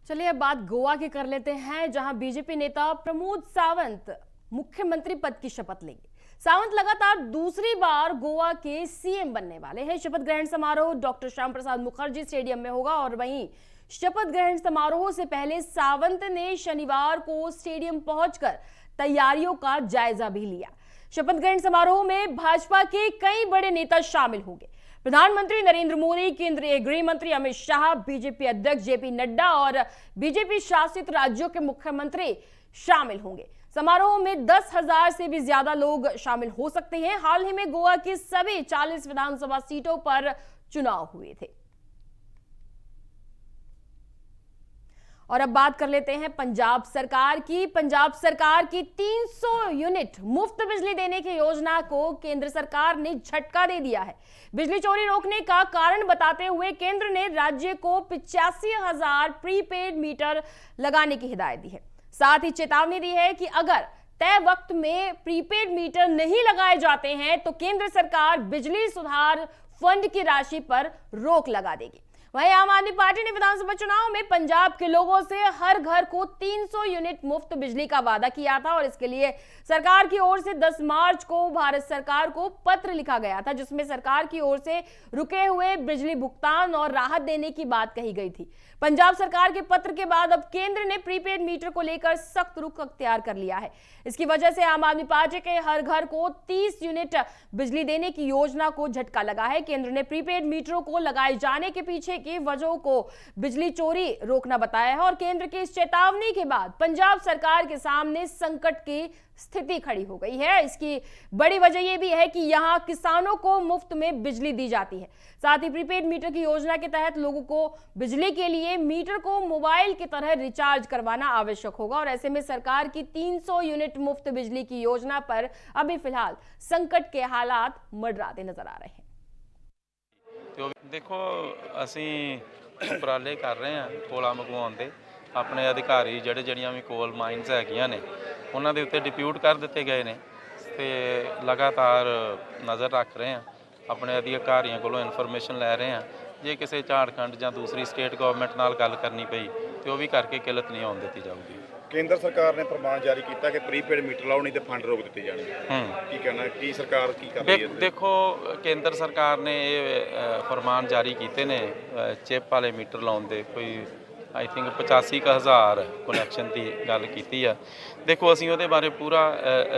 चलिए अब बात गोवा की कर लेते हैं, जहां बीजेपी नेता प्रमोद सावंत मुख्यमंत्री पद की शपथ लेंगे। सावंत लगातार दूसरी बार गोवा के सीएम बनने वाले हैं। शपथ ग्रहण समारोह डॉक्टर श्याम प्रसाद मुखर्जी स्टेडियम में होगा और वहीं शपथ ग्रहण समारोह से पहले सावंत ने शनिवार को स्टेडियम पहुंचकर तैयारियों का जायजा भी लिया। शपथ ग्रहण समारोह में भाजपा के कई बड़े नेता शामिल होंगे। प्रधानमंत्री नरेंद्र मोदी, केंद्रीय गृह मंत्री अमित शाह, बीजेपी अध्यक्ष जेपी नड्डा और बीजेपी शासित राज्यों के मुख्यमंत्री शामिल होंगे। समारोह में 10,000 से भी ज्यादा लोग शामिल हो सकते हैं। हाल ही में गोवा की सभी 40 विधानसभा सीटों पर चुनाव हुए थे। और अब बात कर लेते हैं पंजाब सरकार की। पंजाब सरकार की 300 यूनिट मुफ्त बिजली देने की योजना को केंद्र सरकार ने झटका दे दिया है। बिजली चोरी रोकने का कारण बताते हुए केंद्र ने राज्य को 85,000 प्रीपेड मीटर लगाने की हिदायत दी है। साथ ही चेतावनी दी है कि अगर तय वक्त में प्रीपेड मीटर नहीं लगाए जाते हैं तो केंद्र सरकार बिजली सुधार फंड की राशि पर रोक लगा देगी। वहीं आम आदमी पार्टी ने विधानसभा चुनाव में पंजाब के लोगों से हर घर को 300 यूनिट मुफ्त बिजली का वादा किया था और इसके लिए सरकार की ओर से 10 मार्च को भारत सरकार को पत्र लिखा गया था, जिसमें सरकार की ओर से रुके हुए बिजली भुगतान और राहत देने की बात कही गई थी। पंजाब सरकार के पत्र के बाद अब केंद्र ने प्रीपेड मीटर को लेकर सख्त रुख अख्तियार कर लिया है। इसकी वजह से आम आदमी पार्टी के हर घर को 30 यूनिट बिजली देने की योजना को झटका लगा है। केंद्र ने प्रीपेड मीटरों को लगाए जाने के पीछे की वजहों को बिजली चोरी रोकना बताया है और केंद्र की इस चेतावनी के बाद पंजाब सरकार के सामने संकट की स्थिति खड़ी हो गई है। इसकी बड़ी वजह यह भी है कि यहां किसानों को मुफ्त में बिजली दी जाती है। साथ ही प्रीपेड मीटर की योजना के तहत लोगों को बिजली के लिए मीटर को मोबाइल की तरह रिचार्ज करवाना आवश्यक होगा और ऐसे में सरकार की 300 यूनिट मुफ्त बिजली की योजना पर अभी फिलहाल संकट के हालात मंडराते नजर आ रहे हैं। देखो ਅਸੀਂ ਉਪਰਾਲੇ ਕਰ ਰਹੇ ਹਾਂ ਕੋਲਾ ਮੰਗਵਾਉਣ ਦੇ। ਆਪਣੇ ਅਧਿਕਾਰੀ ਜਿਹੜੀਆਂ ਵੀ ਕੋਲ ਮਾਈਨਸ ਹੈਗੀਆਂ ਨੇ ਉਹਨਾਂ ਦੇ ਉੱਤੇ ਡਿਪਿਊਟ ਕਰ ਦਿੱਤੇ ਗਏ ਨੇ ਤੇ ਲਗਾਤਾਰ ਨਜ਼ਰ ਰੱਖ ਰਹੇ ਹਾਂ। ਆਪਣੇ ਅਧਿਕਾਰੀਆਂ ਕੋਲੋਂ ਇਨਫੋਰਮੇਸ਼ਨ ਲੈ ਰਹੇ ਹਾਂ। ਜੇ ਕਿਸੇ ਝਾਰਖੰਡ ਜਾਂ ਦੂਸਰੀ ਸਟੇਟ ਗਵਰਨਮੈਂਟ ਨਾਲ ਗੱਲ ਕਰਨੀ ਪਈ ਤੇ ਉਹ ਵੀ ਕਰਕੇ ਕਿਲਤ ਨਹੀਂ ਆਉਣ ਦਿੱਤੀ ਜਾਊਗੀ। केंद्र सरकार ने फरमान जारी किया कि प्रीपेड मीटर लाओ नहीं तो फंड रोक दिए जाएंगे। की कहना की सरकार की कर रही है? देखो केंद्र सरकार ने ये फरमान जारी किए ने चिप वाले मीटर लाने दे कोई आई थिंक 85,000 कनैक्शन की गल की है। देखो असीं उहदे बारे पूरा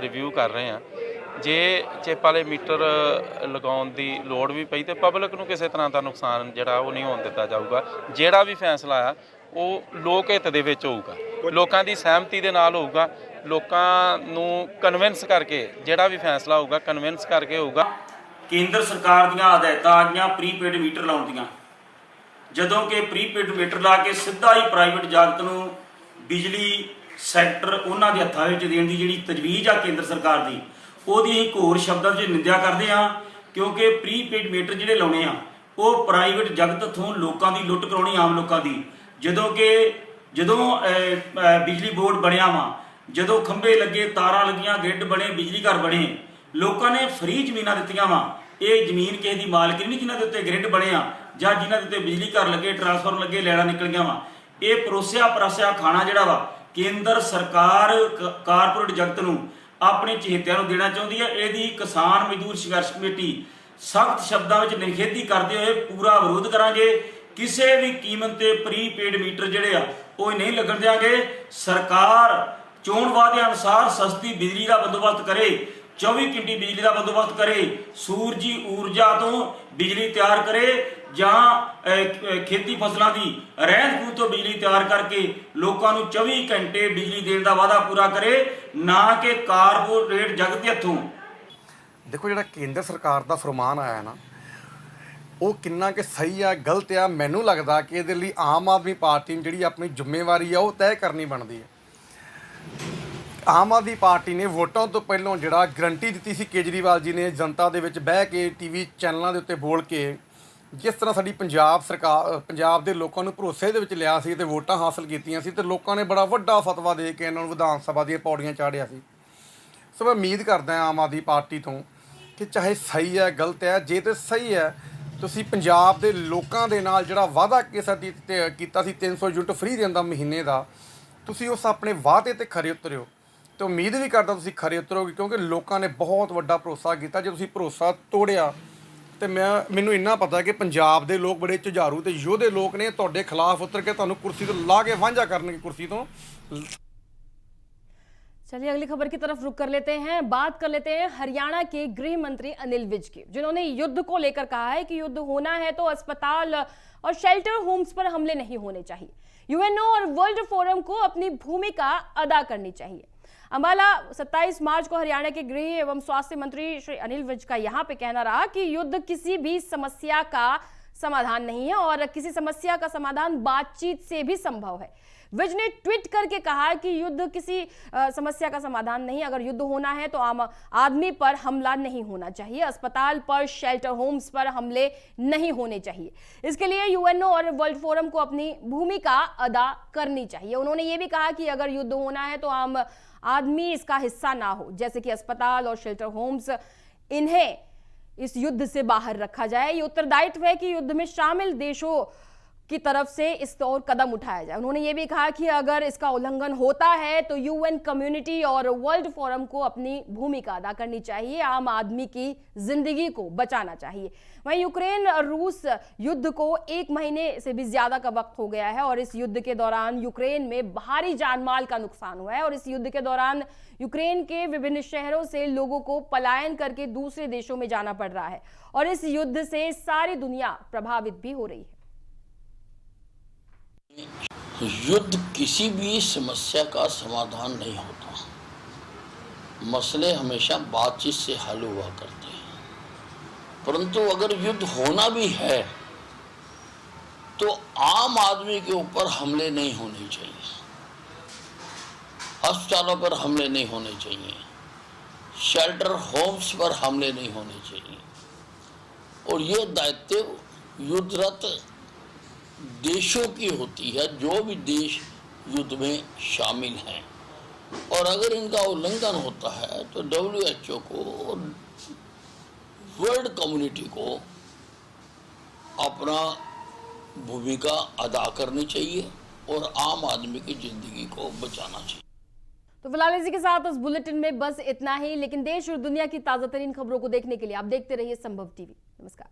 रिव्यू कर रहे हैं। जे चिप वाले मीटर लगाउण दी लोड़ भी पई तो पब्लिक नूं किसी तरह का नुकसान जिहड़ा वो नहीं होण दिता जाऊगा। जिहड़ा भी फैसला आ ਉਹ ਲੋਕ ਹਿੱਤ ਦੇ ਵਿੱਚ ਹੋਊਗਾ, ਲੋਕਾਂ ਦੀ ਸਹਿਮਤੀ ਦੇ ਨਾਲ ਹੋਊਗਾ, ਲੋਕਾਂ ਨੂੰ ਕਨਵਿੰਸ ਕਰਕੇ ਜਿਹੜਾ ਵੀ ਫੈਸਲਾ ਹੋਊਗਾ ਕਨਵਿੰਸ ਕਰਕੇ ਹੋਊਗਾ। ਕੇਂਦਰ ਸਰਕਾਰ ਦੀਆਂ ਹਦਾਇਤਾਂ ਆ ਗਈਆਂ ਪ੍ਰੀਪੇਡ ਮੀਟਰ ਲਾਉਣ ਦੀਆਂ। ਜਦੋਂ ਕਿ ਪ੍ਰੀਪੇਡ ਮੀਟਰ ਲਾ ਕੇ ਸਿੱਧਾ ਹੀ ਪ੍ਰਾਈਵੇਟ ਜਗਤ ਨੂੰ ਬਿਜਲੀ ਸੈਕਟਰ ਉਹਨਾਂ ਦੇ ਹੱਥਾਂ ਵਿੱਚ ਦੇਣ ਦੀ ਜਿਹੜੀ ਤਜਵੀਜ਼ ਆ ਕੇਂਦਰ ਸਰਕਾਰ ਦੀ, ਉਹਦੀ ਅਸੀਂ ਘੋਰ ਸ਼ਬਦਾਂ ਵਿੱਚ ਨਿੰਦਿਆ ਕਰਦੇ ਹਾਂ। ਕਿਉਂਕਿ ਪ੍ਰੀਪੇਡ ਮੀਟਰ ਜਿਹੜੇ ਲਾਉਣੇ ਆ ਉਹ ਪ੍ਰਾਈਵੇਟ ਜਗਤ ਤੋਂ ਲੋਕਾਂ ਦੀ ਲੁੱਟ ਕਰਾਉਣੀ, ਆਮ ਲੋਕਾਂ ਦੀ। ਜਦੋਂ ਬਿਜਲੀ ਬੋਰਡ ਬਣਿਆ ਵਾ, ਜਦੋਂ ਖੰਭੇ ਲੱਗੇ, ਤਾਰਾਂ ਲੱਗੀਆਂ, ਗਿੱਡ ਬਣੇ, ਬਿਜਲੀ ਘਰ ਬਣੇ, ਲੋਕਾਂ ਨੇ ਫ੍ਰੀ ਜ਼ਮੀਨਾਂ ਦਿੱਤੀਆਂ ਵਾ। ਇਹ ਜ਼ਮੀਨ ਕਿਸੇ ਦੀ ਮਾਲਕੀ ਨਹੀਂ ਜਿਨ੍ਹਾਂ ਦੇ ਉੱਤੇ ਗ੍ਰਿਡ ਬਣੇ ਆ ਜਾਂ ਜਿਨ੍ਹਾਂ ਦੇ ਉੱਤੇ ਬਿਜਲੀ ਘਰ ਲੱਗੇ, ਟਰਾਂਸਫਾਰਮਰ ਲੱਗੇ, ਲੈਣਾ ਨਿਕਲ ਗਿਆ ਵਾ। ਇਹ ਪਰੋਸਿਆ ਖਾਣਾ ਜਿਹੜਾ ਵਾ ਕੇਂਦਰ ਸਰਕਾਰ ਕਾਰਪੋਰੇਟ ਜਗਤ ਨੂੰ ਆਪਣੇ ਚਹੇਤਿਆਂ ਨੂੰ ਦੇਣਾ ਚਾਹੁੰਦੀ ਹੈ। ਇਹਦੀ ਕਿਸਾਨ ਮਜ਼ਦੂਰ ਸੰਘਰਸ਼ ਕਮੇਟੀ ਸਖਤ ਸ਼ਬਦਾਂ ਵਿੱਚ ਨਿਖੇਧੀ ਕਰਦੇ ਹੋਏ ਪੂਰਾ ਵਿਰੋਧ ਕਰਾਂਗੇ। ਕਿਸੇ ਵੀ ਕੀਮਤ ਤੇ ਪ੍ਰੀਪੇਡ ਮੀਟਰ ਜਿਹੜੇ ਆ ਉਹ ਨਹੀਂ ਲੱਗਣ ਦਿਆਂਗੇ। ਸਰਕਾਰ ਚੋਣ ਵਾਅਦੇ ਅਨੁਸਾਰ ਸਸਤੀ ਬਿਜਲੀ ਦਾ ਬੰਦੋਬਸਤ ਕਰੇ, 24 ਘੰਟੇ ਬਿਜਲੀ ਦਾ ਬੰਦੋਬਸਤ ਕਰੇ, ਸੂਰਜੀ ਊਰਜਾ ਤੋਂ ਬਿਜਲੀ ਤਿਆਰ ਕਰੇ ਜਾਂ ਖੇਤੀ ਫਸਲਾਂ ਦੀ ਰਹਿੰਦ ਖੂੰਹਦ ਤੋਂ ਬਿਜਲੀ ਤਿਆਰ ਕਰਕੇ ਲੋਕਾਂ ਨੂੰ 24 ਘੰਟੇ ਬਿਜਲੀ ਦੇਣ ਦਾ ਵਾਅਦਾ ਪੂਰਾ ਕਰੇ, ਨਾ ਕਿ ਕਾਰਪੋਰੇਟ ਜਗਤ ਦੇ ਹੱਥੋਂ। ਦੇਖੋ ਜਿਹੜਾ ਕੇਂਦਰ ਸਰਕਾਰ ਦਾ ਫਰਮਾਨ ਆਇਆ ਨਾ ਉਹ ਕਿੰਨਾ ਕਿ ਸਹੀ ਆ ਗਲਤ ਆ, ਮੈਨੂੰ ਲੱਗਦਾ ਕਿ ਇਹਦੇ ਲਈ ਆਮ ਆਦਮੀ ਪਾਰਟੀ ਨੂੰ ਜਿਹੜੀ ਆਪਣੀ ਜ਼ਿੰਮੇਵਾਰੀ ਆ ਉਹ ਤੈਅ ਕਰਨੀ ਬਣਦੀ ਹੈ। ਆਮ ਆਦਮੀ ਪਾਰਟੀ ਨੇ ਵੋਟਾਂ ਤੋਂ ਪਹਿਲਾਂ ਜਿਹੜਾ ਗਰੰਟੀ ਦਿੱਤੀ ਸੀ ਕੇਜਰੀਵਾਲ ਜੀ ਨੇ ਜਨਤਾ ਦੇ ਵਿੱਚ ਬਹਿ ਕੇ ਟੀਵੀ ਚੈਨਲਾਂ ਦੇ ਉੱਤੇ ਬੋਲ ਕੇ, ਜਿਸ ਤਰ੍ਹਾਂ ਸਾਡੀ ਪੰਜਾਬ ਸਰਕਾਰ ਪੰਜਾਬ ਦੇ ਲੋਕਾਂ ਨੂੰ ਭਰੋਸੇ ਦੇ ਵਿੱਚ ਲਿਆ ਸੀ ਤੇ ਵੋਟਾਂ ਹਾਸਲ ਕੀਤੀਆਂ ਸੀ ਤੇ ਲੋਕਾਂ ਨੇ ਬੜਾ ਵੱਡਾ ਫਤਵਾ ਦੇ ਕੇ ਇਹਨਾਂ ਨੂੰ ਵਿਧਾਨ ਸਭਾ ਦੀਆਂ ਪੌੜੀਆਂ ਚਾੜਿਆ ਸੀ। ਸੋ ਮੈਂ ਉਮੀਦ ਕਰਦਾ ਆਮ ਆਦਮੀ ਪਾਰਟੀ ਤੋਂ ਕਿ ਚਾਹੇ ਸਹੀ ਹੈ ਗਲਤ ਹੈ, ਜੇ ਤੇ ਸਹੀ ਹੈ ਤੁਸੀਂ ਪੰਜਾਬ ਦੇ ਲੋਕਾਂ ਦੇ ਨਾਲ ਜਿਹੜਾ ਵਾਅਦਾ ਕੀਤਾ ਸੀ 300 ਯੂਨਿਟ ਫ੍ਰੀ ਦੇਣ ਦਾ ਮਹੀਨੇ ਦਾ, ਤੁਸੀਂ ਉਸ ਆਪਣੇ ਵਾਅਦੇ ਤੇ ਖਰੇ ਉਤਰਿਓ ਤੇ ਉਮੀਦ ਵੀ ਕਰਦਾ ਤੁਸੀਂ ਖਰੇ ਉਤਰੋਗੇ, ਕਿਉਂਕਿ ਲੋਕਾਂ ਨੇ ਬਹੁਤ ਵੱਡਾ ਭਰੋਸਾ ਕੀਤਾ। ਜੇ ਤੁਸੀਂ ਭਰੋਸਾ ਤੋੜਿਆ ਤੇ ਮੈਨੂੰ ਇੰਨਾ ਪਤਾ ਕਿ ਪੰਜਾਬ ਦੇ ਲੋਕ ਬੜੇ ਝੁਝਾਰੂ ਤੇ ਯੋਧੇ ਲੋਕ ਨੇ, ਤੁਹਾਡੇ ਖਿਲਾਫ ਉਤਰ ਕੇ ਤੁਹਾਨੂੰ ਕੁਰਸੀ ਤੋਂ ਲਾ ਕੇ ਵਾਂਝਾ ਕਰਨਗੇ कुर्सी तो। चलिए अगली खबर की तरफ रुक कर लेते हैं। बात कर लेते हैं हरियाणा के गृह मंत्री अनिल विज की, जिन्होंने युद्ध को लेकर कहा है कि युद्ध होना है तो अस्पताल और शेल्टर होम्स पर हमले नहीं होने चाहिए। यूएनओ और वर्ल्ड फोरम को अपनी भूमिका अदा करनी चाहिए। अंबाला 27 मार्च को हरियाणा के गृह एवं स्वास्थ्य मंत्री श्री अनिल विज का यहां पे कहना रहा कि युद्ध किसी भी समस्या का समाधान नहीं है और किसी समस्या का समाधान बातचीत से भी संभव है। विज ने ट्वीट करके कहा कि युद्ध किसी समस्या का समाधान नहीं, अगर युद्ध होना है तो आम आदमी पर हमला नहीं होना चाहिए, अस्पताल पर, शेल्टर होम्स पर हमले नहीं होने चाहिए। इसके लिए यूएनओ और वर्ल्ड फोरम को अपनी भूमिका अदा करनी चाहिए। उन्होंने ये भी कहा कि अगर युद्ध होना है तो आम आदमी इसका हिस्सा ना हो, जैसे कि अस्पताल और शेल्टर होम्स, इन्हें इस युद्ध से बाहर रखा जाए। ये उत्तरदायित्व है कि युद्ध में शामिल देशों की तरफ से इस ओर कदम उठाया जाए। उन्होंने ये भी कहा कि अगर इसका उल्लंघन होता है तो यूएन कम्युनिटी और वर्ल्ड फोरम को अपनी भूमिका अदा करनी चाहिए, आम आदमी की जिंदगी को बचाना चाहिए। वहीं यूक्रेन रूस युद्ध को 1 महीने से भी ज्यादा का वक्त हो गया है और इस युद्ध के दौरान यूक्रेन में भारी जानमाल का नुकसान हुआ है और इस युद्ध के दौरान यूक्रेन के विभिन्न शहरों से लोगों को पलायन करके दूसरे देशों में जाना पड़ रहा है और इस युद्ध से सारी दुनिया प्रभावित भी हो रही है। युद्ध किसी भी समस्या का समाधान नहीं होता, मसले हमेशा बातचीत से हल हुआ करते हैं। परंतु अगर युद्ध होना भी है तो आम आदमी के ऊपर हमले नहीं होने चाहिए, अस्पतालों पर हमले नहीं होने चाहिए, शेल्टर होम्स पर हमले नहीं होने चाहिए। और ये दायित्व युद्धरत देशों की होती है, जो भी देश युद्ध में शामिल हैं। और अगर इनका उल्लंघन होता है तो WHO को और वर्ल्ड कम्युनिटी को अपना भूमिका अदा करनी चाहिए और आम आदमी की जिंदगी को बचाना चाहिए। तो फिलहाल इसी के साथ उस बुलेटिन में बस इतना ही, लेकिन देश और दुनिया की ताजा तरीन खबरों को देखने के लिए आप देखते रहिए संभव टीवी। नमस्कार।